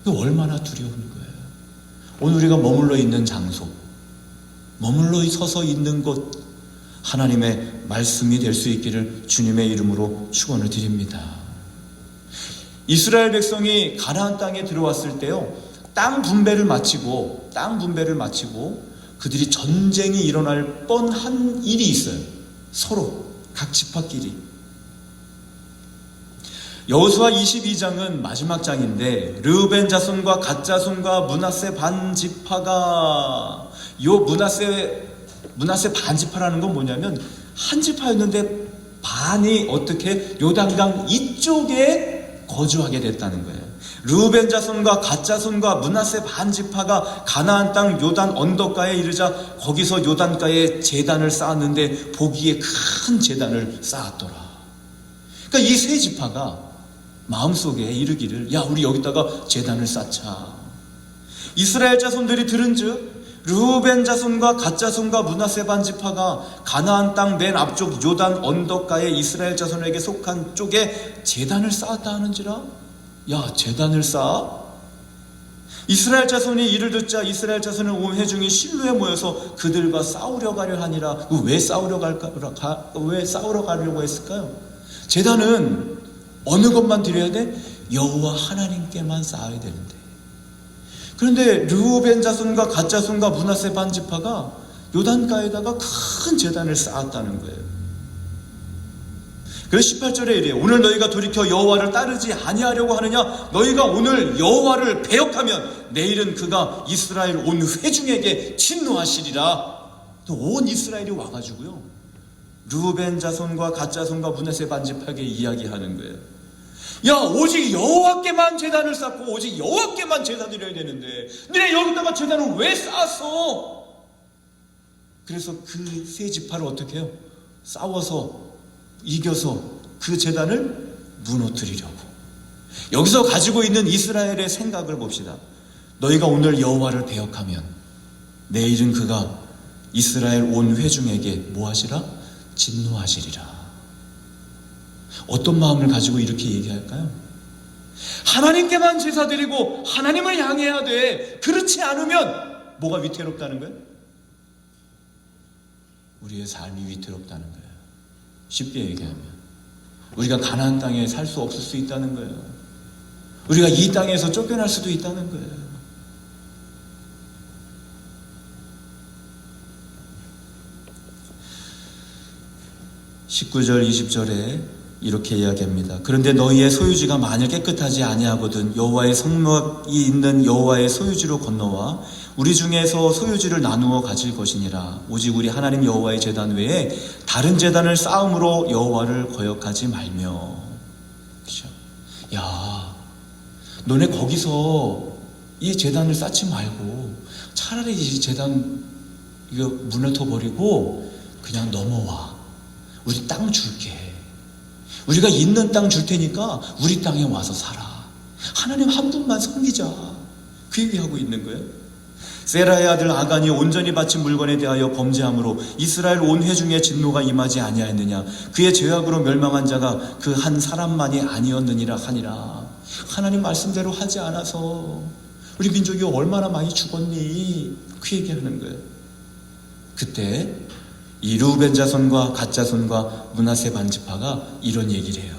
그 얼마나 두려운 거예요. 오늘 우리가 머물러 있는 장소, 머물러 서서 있는 곳, 하나님의 말씀이 될 수 있기를 주님의 이름으로 축원을 드립니다. 이스라엘 백성이 가나안 땅에 들어왔을 때요, 땅 분배를 마치고 그들이 전쟁이 일어날 뻔한 일이 있어요. 서로 각 지파끼리. 여호수아 22장은 마지막 장인데 르우벤 자손과 갓 자손과 므낫세 반 지파가, 요 므낫세 반 지파라는 건 뭐냐면 한 지파였는데 반이 어떻게 요단강 이쪽에 거주하게 됐다는 거예요. 르우벤 자손과 갓 자손과 므낫세 반 지파가 가나안 땅 요단 언덕가에 이르자 거기서 요단가에 제단을 쌓았는데 보기에 큰 제단을 쌓았더라. 그러니까 이 세 지파가 마음속에 이르기를 야, 우리 여기다가 제단을 쌓자. 이스라엘 자손들이 들은즉 르우벤 자손과 갓 자손과 므낫세 반 지파가 가나안 땅 맨 앞쪽 요단 언덕가에 이스라엘 자손에게 속한 쪽에 제단을 쌓았다 하는지라. 야, 제단을 쌓아? 이스라엘 자손이 이를 듣자 이스라엘 자손은 온 회중이 실로에 모여서 그들과 싸우려 가려 하니라. 왜 싸우려 가려고 했을까요? 제단은 어느 것만 드려야 돼? 여호와 하나님께만 쌓아야 되는데. 그런데 르우벤 자손과 갓 자손과 므낫세 반 지파가 요단가에다가 큰 제단을 쌓았다는 거예요. 그래서 18절에 이래요. 오늘 너희가 돌이켜 여호와를 따르지 아니하려고 하느냐? 너희가 오늘 여호와를 배역하면 내일은 그가 이스라엘 온 회중에게 진노하시리라. 또 온 이스라엘이 와가지고요, 르우벤 자손과 갓 자손과 므낫세 반 지파에게 이야기하는 거예요. 야, 오직 여호와께만 제단을 쌓고 오직 여호와께만 제사 드려야 되는데 너네 여기다가 제단을 왜 쌓았어? 그래서 그 세 지파를 어떻게 해요? 싸워서 이겨서 그 제단을 무너뜨리려고. 여기서 가지고 있는 이스라엘의 생각을 봅시다. 너희가 오늘 여호와를 배역하면 내일은 그가 이스라엘 온 회중에게 뭐 하시라? 진노하시리라. 어떤 마음을 가지고 이렇게 얘기할까요? 하나님께만 제사 드리고 하나님을 향해야 돼. 그렇지 않으면 뭐가 위태롭다는 거예요? 우리의 삶이 위태롭다는 거예요. 쉽게 얘기하면 우리가 가나안 땅에 살 수 없을 수 있다는 거예요. 우리가 이 땅에서 쫓겨날 수도 있다는 거예요. (19절) (20절에) 이렇게 이야기합니다. 그런데 너희의 소유지가 만일 깨끗하지 아니하거든 여호와의 성막이 있는 여호와의 소유지로 건너와 우리 중에서 소유지를 나누어 가질 것이니라. 오직 우리 하나님 여호와의 제단 외에 다른 제단을 쌓음으로 여호와를 거역하지 말며. 그렇죠? 야, 너네 거기서 이 제단을 쌓지 말고 차라리 이 제단 이거 무너져 버리고 그냥 넘어와. 우리 땅 줄게. 우리가 있는 땅 줄 테니까 우리 땅에 와서 살아. 하나님 한 분만 섬기자. 그 얘기하고 있는 거예요. 세라의 아들 아간이 온전히 바친 물건에 대하여 범죄함으로 이스라엘 온 회중의 진노가 임하지 아니하였느냐? 그의 죄악으로 멸망한 자가 그 한 사람만이 아니었느니라 하니라. 하나님 말씀대로 하지 않아서 우리 민족이 얼마나 많이 죽었니? 그 얘기하는 거예요. 그때 이 르우벤 자손과 갓 자손과 므낫세 반 지파가 이런 얘기를 해요.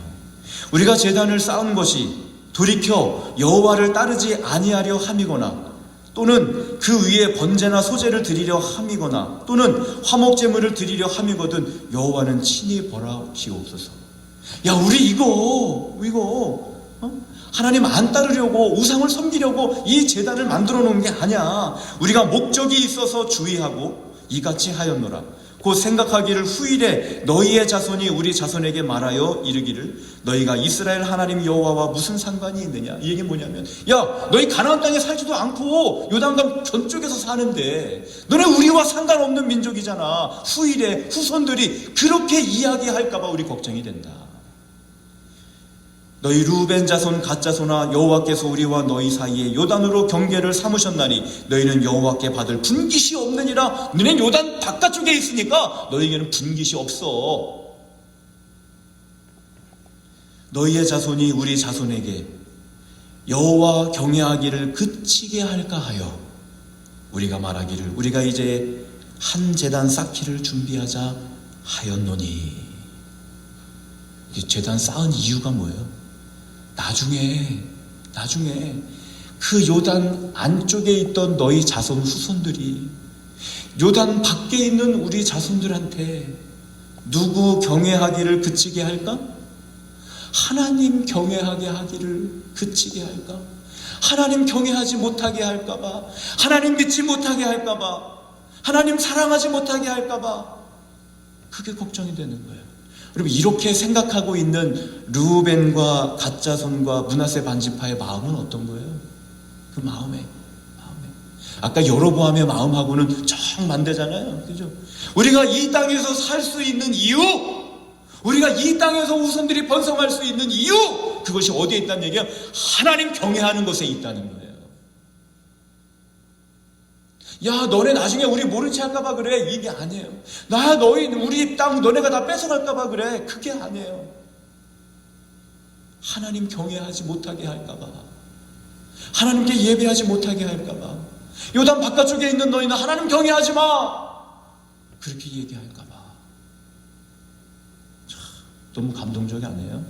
우리가 제단을 쌓은 것이 돌이켜 여호와를 따르지 아니하려 함이거나 또는 그 위에 번제나 소제를 드리려 함이거나 또는 화목제물을 드리려 함이거든 여호와는 친히 벌하시옵소서. 야, 우리 이거 하나님 안 따르려고 우상을 섬기려고 이 제단을 만들어 놓은 게 아니야. 우리가 목적이 있어서 주의하고 이같이 하였노라. 곧 생각하기를 후일에 너희의 자손이 우리 자손에게 말하여 이르기를 너희가 이스라엘 하나님 여호와와 무슨 상관이 있느냐. 이 얘기는 뭐냐면, 야, 너희 가나안 땅에 살지도 않고 요단강 전쪽에서 사는데 너네 우리와 상관없는 민족이잖아. 후일에 후손들이 그렇게 이야기할까 봐 우리 걱정이 된다. 너희 르우벤 자손 갓 자손아, 여호와께서 우리와 너희 사이에 요단으로 경계를 삼으셨나니 너희는 여호와께 받을 분깃이 없느니라. 너희는 요단 바깥쪽에 있으니까 너희에게는 분깃이 없어. 너희의 자손이 우리 자손에게 여호와 경외하기를 그치게 할까 하여 우리가 말하기를 우리가 이제 한 제단 쌓기를 준비하자 하였노니. 제단 쌓은 이유가 뭐예요? 나중에 그 요단 안쪽에 있던 너희 자손 후손들이 요단 밖에 있는 우리 자손들한테 누구 경외하기를 그치게 할까? 하나님 경외하게 하기를 그치게 할까? 하나님 경외하지 못하게 할까봐, 하나님 믿지 못하게 할까봐, 하나님 사랑하지 못하게 할까봐 그게 걱정이 되는 거예요. 여러분, 이렇게 생각하고 있는 르우벤과 갓 자손과 므낫세 반 지파의 마음은 어떤 거예요? 그 마음에 아까 여로보암의 마음하고는 정반대잖아요. 그죠? 우리가 이 땅에서 살 수 있는 이유, 우리가 이 땅에서 후손들이 번성할 수 있는 이유, 그것이 어디에 있다는 얘기야? 하나님 경외하는 것에 있다는 거예요. 야, 너네 나중에 우리 모른 체 할까봐 그래. 이게 아니에요. 나 너희 우리 땅 너네가 다 뺏어갈까봐 그래. 그게 아니에요. 하나님 경외하지 못하게 할까봐, 하나님께 예배하지 못하게 할까봐, 요단 바깥쪽에 있는 너희는 하나님 경외하지 마, 그렇게 얘기할까봐. 참, 너무 감동적이 아니에요?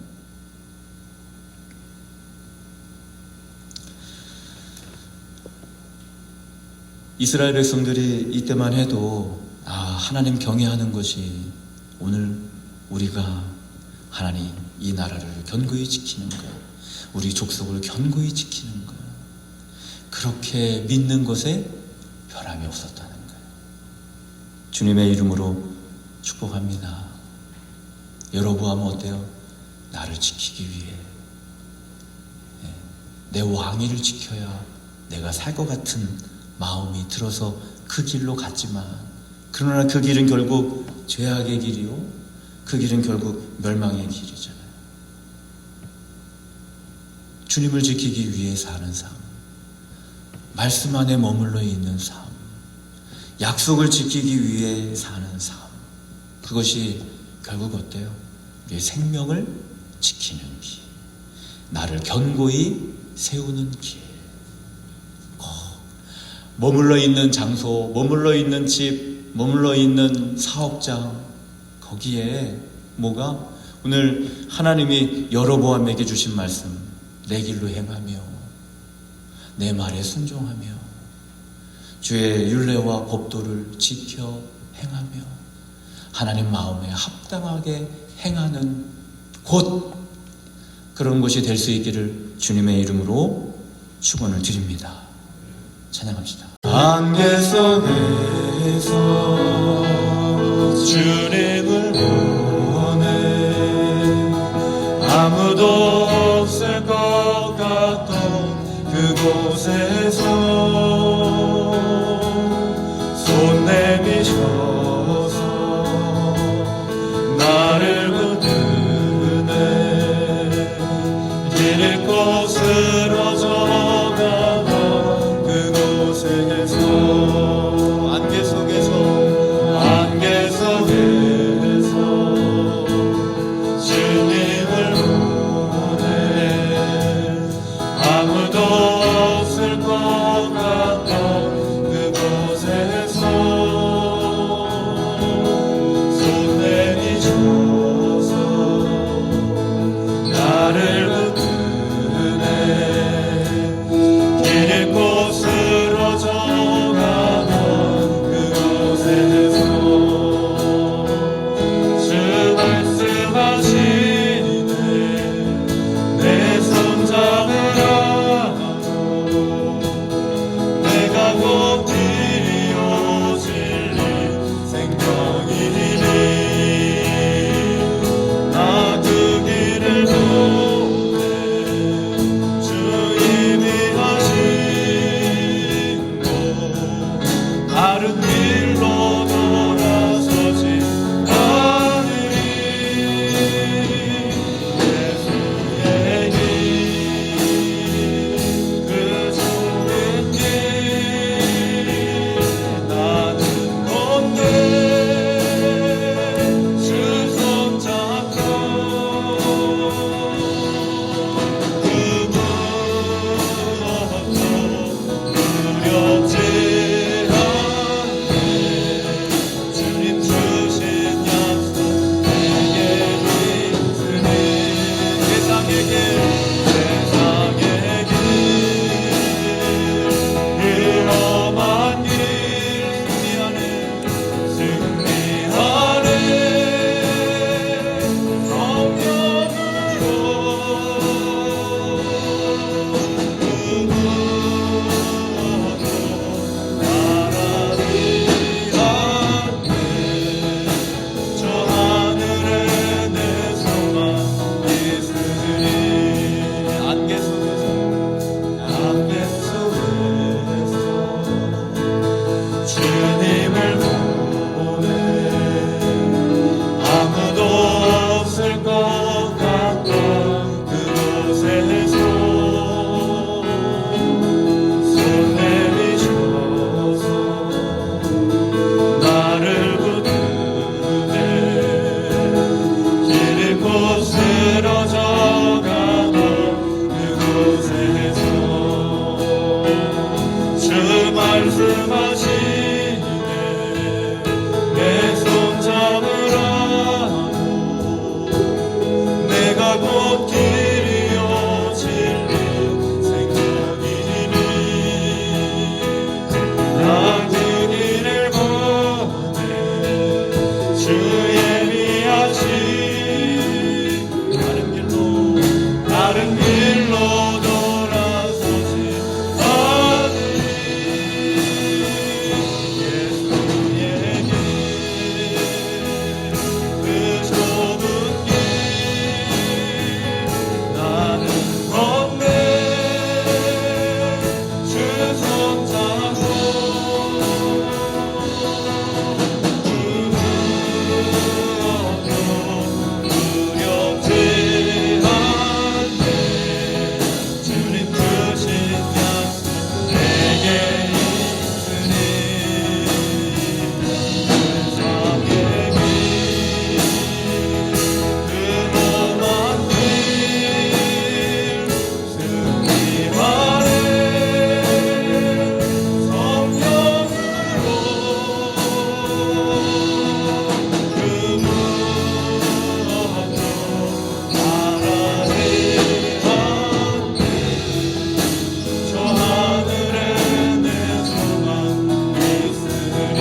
이스라엘 백성들이 이때만 해도 하나님 경외하는 것이 오늘 우리가 하나님 이 나라를 견고히 지키는 것, 우리 족속을 견고히 지키는 것, 그렇게 믿는 것에 변함이 없었다는 거예요. 주님의 이름으로 축복합니다. 여로보암은 어때요? 나를 지키기 위해 내 왕위를 지켜야 내가 살 것 같은 마음이 들어서 그 길로 갔지만, 그러나 그 길은 결국 죄악의 길이요, 그 길은 결국 멸망의 길이잖아요. 주님을 지키기 위해 사는 삶, 말씀 안에 머물러 있는 삶, 약속을 지키기 위해 사는 삶, 그것이 결국 어때요? 우리의 생명을 지키는 길, 나를 견고히 세우는 길. 머물러 있는 장소, 머물러 있는 집, 머물러 있는 사업장, 거기에 뭐가? 오늘 하나님이 여로보암에게 주신 말씀, 내 길로 행하며 내 말에 순종하며 주의 율례와 법도를 지켜 행하며 하나님 마음에 합당하게 행하는 곳, 그런 곳이 될 수 있기를 주님의 이름으로 축원을 드립니다. 찬양합시다. 안개 속에서 주님을 원해, 아무도 없을 것 같던 그곳에서 손 내미셔서 나를 붙드네, 길 잃고 쓰러져가던 그곳에서, 안개 속에서 주님을 원해, 아무도 없을 것 같던 그곳에서 손 내미셔서 나를 붙드네, 길 잃고 쓰러져가던 그곳에서 주 말씀하시네, 내 손 잡으라고 말씀하시네 내 손 잡으라고 내가 곧 길이요 진리 생명이니 나 그 길을 보내 주 예비하신 다른 길로 돌아서지 않으리 예수의 길 그 좁은 길 나는 걷네 주 손잡고 두렵지 않네 주님 주신 약속 내게 있으니 세상의 길 그 험한 길 승리만의 성령으로 그 무엇도 바라지 않네 저 하늘에 내 소망 있으리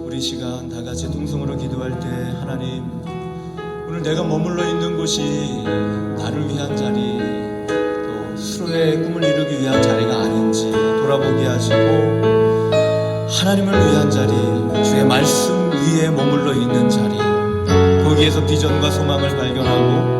우리 시간 다 같이 동성으로 기도할 때 하나님 오늘 내가 머물러 있는 곳이 나를 위한 자리 또 스스로의 꿈을 이루기 위한 자리가 아닌지 돌아보게 하시고 하나님을 위한 자리 주의 말씀 위에 머물러 있는 자리 거기에서 비전과 소망을 발견하고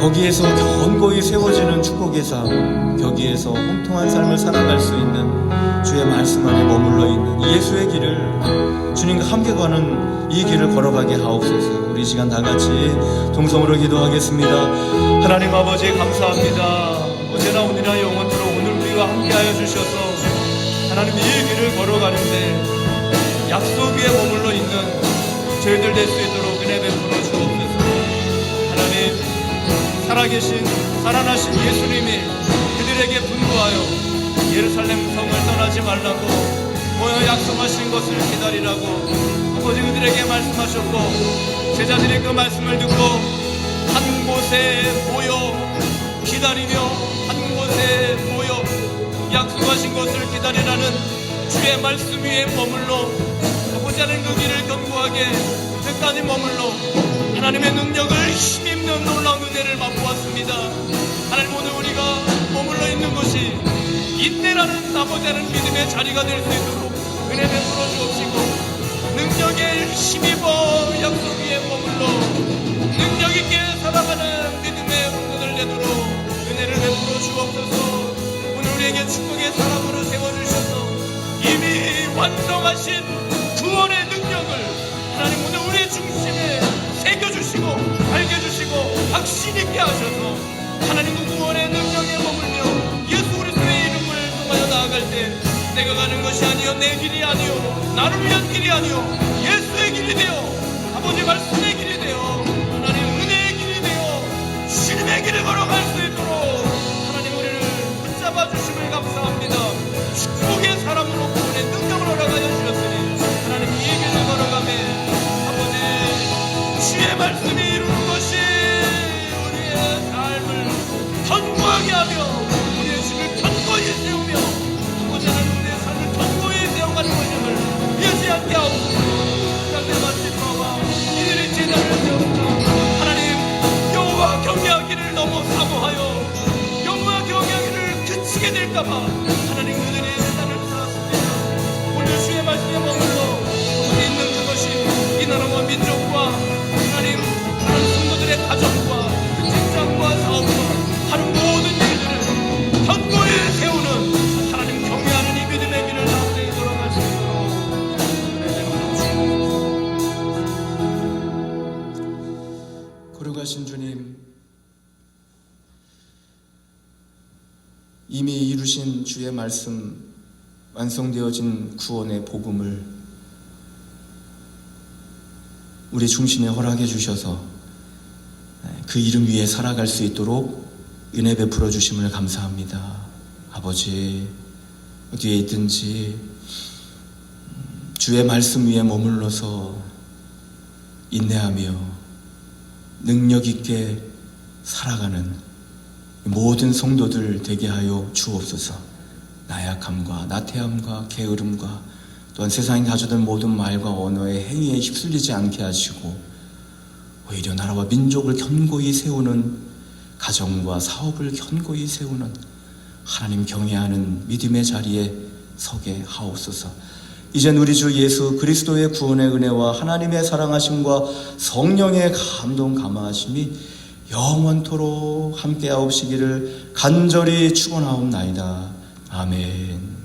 거기에서 견고히 세워지는 축복의 삶 거기에서 혼통한 삶을 살아갈 수 있는 주의 말씀 안에 머물러 있는 예수의 길을 주님과 함께 가는 이 길을 걸어가게 하옵소서. 우리 시간 다 같이 동성으로 기도하겠습니다. 하나님 아버지 감사합니다. 어제나 오늘이나 영원토록 오늘 우리와 함께하여 주셔서 하나님 이 길을 걸어가는데 약속 위에 머물러 있는 저희들 될 수 있도록 은혜 베풀어 주옵소서. 하나님 살아계신 살아나신 예수님이 그들에게 분부하여 예루살렘 성을 떠나지 말라고 모여 약속하신 것을 기다리라고 아버지 그들에게 말씀하셨고 제자들이 그 말씀을 듣고 한 곳에 모여 기다리며 한 곳에 모여 약속하신 것을 기다리라는 주의 말씀 위에 머물러 아버지 하나님 그 길을 견고하게 끝까지 머물러 하나님의 능력을 힘입는 놀라운 은혜를 맛보았습니다. 하나님 오늘 우리가 머물러 있는 곳이 인내라는 아버지 하나님 믿음의 자리가 될 수 있도록 은혜 베풀어 주옵시고 능력에 힘입어 약속 위에 머물러 능력 있게 살아가는 믿음의 운동을 내도록 은혜를 베풀어 주옵소서. 오늘 우리에게 축복의 사람으로 세워주셔서 이미 완성하신 구원의 능력을 하나님 오늘 우리의 중심에 새겨주시고 밝혀주시고 확신 있게 하셔서 하나님 그 구원의 능력에 머물며 예수 그리스도의 이름을 통하여 나아갈 때 내가 가는 것이 아니요 내 길이 아니요 나를 위한 길이 아니요 예수의 길이 되어 아버지 말씀의 길이 되어 하나님 은혜의 길이 되어 주님의 길을 걸어갈 수 있도록 하나님 우리를 붙잡아 주심을 감사합니다. 축복의 사람으로 구원의 능력을 허락하여 주셨으니 하나님 이 길을 걸어가며 아버지 주의 말씀이 이루는 것이 우리의 삶을 견고하게 하며 우리의 집을 견고히 세우며 아버지 하나님 우리의 삶을 견고히 세워가는 것임을 잊지 않게 하옵소서. 그런데 마치 너와 이들의 제자를 세웠다. 하나님 여호와 경외하기를 너무 사모하여 여호와 경외하기를 그치게 될까봐 하나님 그들이 세상을 찾았습니다. 오늘 주의 말씀에 머물러 우리 있는 그것이 이 나라와 민족과 하나님 다른 성도들의 가정과 그 직장과 사업과 하는 모든 일들을 견고히 세우는 하나님 경외하는 이 믿음의 길을 나오게 걸어갈 수 있도록 거룩하신 주님 이미 이루신 주의 말씀 완성되어진 구원의 복음을 우리 중심에 허락해 주셔서 그 이름 위에 살아갈 수 있도록 은혜 베풀어 주심을 감사합니다. 아버지, 어디에 있든지 주의 말씀 위에 머물러서 인내하며 능력 있게 살아가는 모든 성도들 되게 하여 주옵소서. 나약함과 나태함과 게으름과 또한 세상이 가져던 모든 말과 언어의 행위에 휩쓸리지 않게 하시고 오히려 나라와 민족을 견고히 세우는 가정과 사업을 견고히 세우는 하나님 경외하는 믿음의 자리에 서게 하옵소서. 이젠 우리 주 예수 그리스도의 구원의 은혜와 하나님의 사랑하심과 성령의 감동 감화하심이 영원토록 함께하옵시기를 간절히 축원하옵나이다. 아멘.